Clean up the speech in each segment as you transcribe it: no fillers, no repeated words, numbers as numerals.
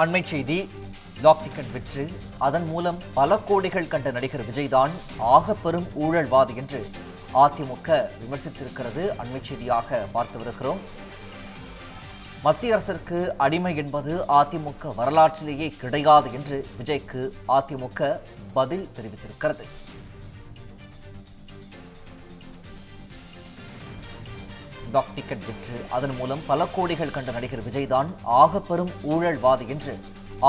அண்மை செய்தி. Lock ticket விற்று அதன் மூலம் பல கோடிகள் கண்ட நடிகர் விஜய்தான் ஆக பெரும் ஊழல்வாதி என்று அதிமுக விமர்சித்திருக்கிறது. அண்மை செய்தியாக பார்த்து வருகிறோம். மத்திய அரசிற்கு அடிமை என்பது அதிமுக வரலாற்றிலேயே கிடையாது என்று விஜய்க்கு அதிமுக பதில் தெரிவித்திருக்கிறது. லாக் டிக்கெட் விற்று அதன் மூலம் பல கோடிகள் கண்ட நடிகர் விஜய்தான் ஆக பெரும் ஊழல்வாதி என்று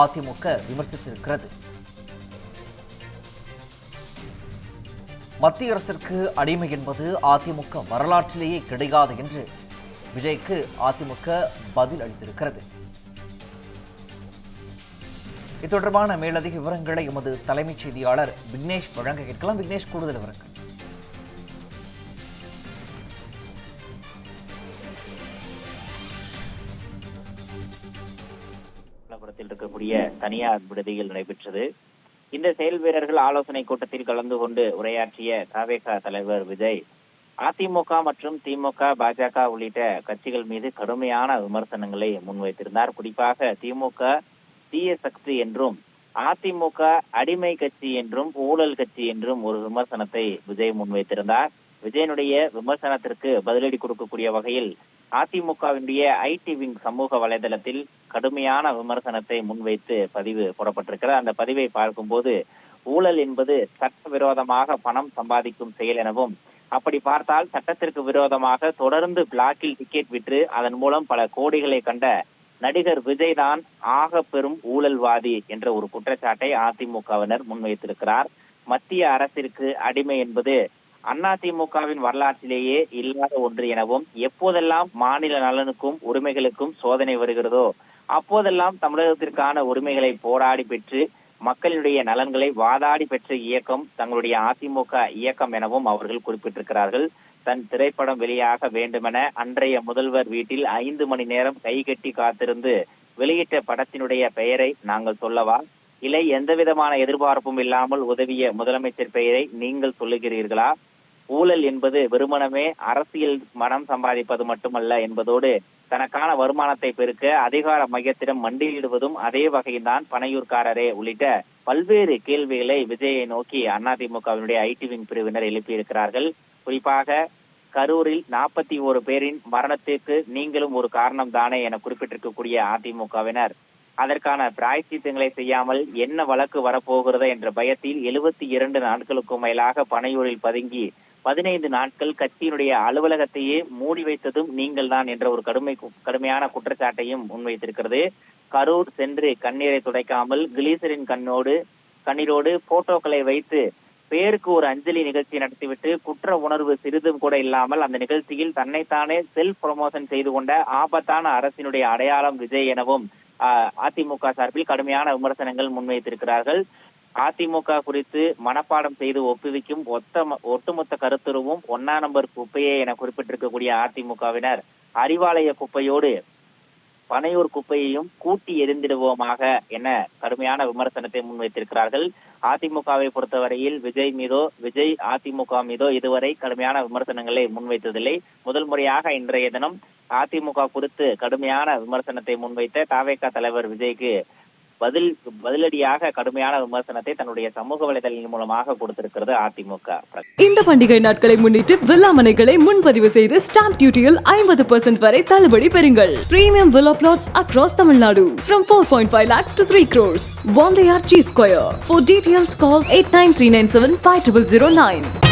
அதிமுக விமர்சித்திருக்கிறது. மத்திய அரசிற்கு அடிமை என்பது அதிமுக வரலாற்றிலேயே கிடையாது என்று விஜய்க்கு அதிமுக பதில் அளித்திருக்கிறது. இது தொடர்பான மேலதிக விவரங்களை எமது தலைமைச் செய்தியாளர் விக்னேஷ் வழங்க கேட்கலாம். விக்னேஷ், கூடுதல் விவரங்கள். இருக்கக்கூடிய தனியார் விடுதியில் நடைபெற்றது. இந்த செயல் வீரர்கள் ஆலோசனை கூட்டத்தில் கலந்து கொண்டு உரையாற்றிய தவேக தலைவர் விஜய் அதிமுக மற்றும் திமுக, பாஜக உள்ளிட்ட கட்சிகள் மீது கடுமையான விமர்சனங்களை முன்வைத்திருந்தார். குறிப்பாக திமுக தீய சக்தி என்றும் அதிமுக அடிமை கட்சி என்றும் ஊழல் கட்சி என்றும் ஒரு விமர்சனத்தை விஜய் முன்வைத்திருந்தார். விஜயனுடைய விமர்சனத்திற்கு பதிலடி கொடுக்கக்கூடிய வகையில் அதிமுகவினுடைய ஐடி விங் சமூக வலைதளத்தில் கடுமையான விமர்சனத்தை முன்வைத்து பதிவு போடப்பட்டிருக்கிறது. அந்த பதிவை பார்க்கும்போது ஊழல் என்பது சட்டவிரோதமாக பணம் சம்பாதிக்கும் செயல் எனவும், அப்படி பார்த்தால் சட்டத்திற்கு விரோதமாக தொடர்ந்து பிளாக்கில் டிக்கெட் விற்று அதன் மூலம் பல கோடிகளை கண்ட நடிகர் விஜய் தான் ஆக பெரும் ஊழல்வாதி என்ற ஒரு குற்றச்சாட்டை அதிமுகவினர் முன்வைத்திருக்கிறார். மத்திய அரசிற்கு அடிமை என்பது அதிமுகவின் வரலாற்றிலேயே இல்லாத ஒன்று எனவும், எப்போதெல்லாம் மாநில நலனுக்கும் உரிமைகளுக்கும் சோதனை வருகிறதோ அப்போதெல்லாம் தமிழகத்திற்கான உரிமைகளை போராடி பெற்று மக்களுடைய நலன்களை வாதாடி பெற்ற இயக்கம் தங்களுடைய அதிமுக இயக்கம் எனவும் அவர்கள் குறிப்பிட்டிருக்கிறார்கள். தன் திரைப்படம் வெளியாக வேண்டுமென அன்றைய முதல்வர் வீட்டில் 5 மணி நேரம் கைகட்டி காத்திருந்து வெளியிட்ட படத்தினுடைய பெயரை நாங்கள் சொல்லவா, இல்லை எந்த விதமான எதிர்பார்ப்பும் இல்லாமல் உதவிய முதலமைச்சர் பெயரை நீங்கள் சொல்லுகிறீர்களா? ஊழல் என்பது வெறுமனமே அரசியல் மனம் சம்பாதிப்பது மட்டுமல்ல என்பதோடு தனக்கான வருமானத்தை பெருக்க அதிகார மையத்திடம் மண்டியிடுவதும் அதே வகையில்தான், பனையூர்காரரே உள்ளிட்ட பல்வேறு கேள்விகளை விஜயை நோக்கி அதிமுகவினுடைய ஐடி விங் பிரிவினர் எழுப்பியிருக்கிறார்கள். குறிப்பாக கரூரில் 41 பேரின் மரணத்திற்கு நீங்களும் ஒரு காரணம் தானே என குறிப்பிட்டிருக்கக்கூடிய அதிமுகவினர் அதற்கான பிராயச்சித்தங்களை செய்யாமல் என்ன வழக்கு வரப்போகிறதா என்ற பயத்தில் 72 நாட்களுக்கும் மேலாக பனையூரில் பதுங்கி 15 நாட்கள் கட்சியினுடைய அலுவலகத்தையே மூடி வைத்ததும் நீங்கள் தான் என்ற ஒரு கடுமையான குற்றச்சாட்டையும் முன்வைத்திருக்கிறது. கரூர் சென்று கண்ணீரை துடைக்காமல் கிளீசரின் கண்ணீரோடு போட்டோக்களை வைத்து பேருக்கு ஒரு அஞ்சலி நிகழ்ச்சி நடத்திவிட்டு குற்ற உணர்வு சிறிதும் கூட இல்லாமல் அந்த நிகழ்ச்சியில் தன்னைத்தானே செல்ஃப் ப்ரமோஷன் செய்து கொண்ட ஆபத்தான அரசினுடைய அடையாளம் விஜய் எனவும் அதிமுக சார்பில் கடுமையான விமர்சனங்கள் முன்வைத்திருக்கிறார்கள். அதிமுக குறித்து மனப்பாடம் செய்து ஒப்புவிக்கும் ஒட்டுமொத்த கருத்துருவும் 1ஆம் நம்பர் குப்பையே என குறிப்பிட்டிருக்கக்கூடிய அதிமுகவினர் அறிவாலய குப்பையோடு பனையூர் குப்பையையும் கூட்டி எரிந்திடுவோமாக என கடுமையான விமர்சனத்தை முன்வைத்திருக்கிறார்கள். அதிமுகவை பொறுத்தவரையில் விஜய் அதிமுக மீதோ இதுவரை கடுமையான விமர்சனங்களை முன்வைத்ததில்லை. முதல் முறையாக இன்றைய தினம் அதிமுக குறித்து கடுமையான விமர்சனத்தை முன்வைத்த தவேக தலைவர் விஜய்க்கு பதிலடியாக கடுமையான விமர்சனத்தை தன்னுடைய சமூக வலைதளங்கள் மூலமாக கொடுத்திருக்கிறது அதிமுக. இந்த பண்டிகை நாட்களை முன்னிட்டு வில்லா மனைகளை முன்பதிவு செய்து ஸ்டாம்ப் டியூட்டியில் 50% வரை தள்ளுபடி பெறுங்கள். Premium villa plots across Tamil Nadu from 4.5 lakhs to 3 crores. One layer G Square. For details call 8939750009.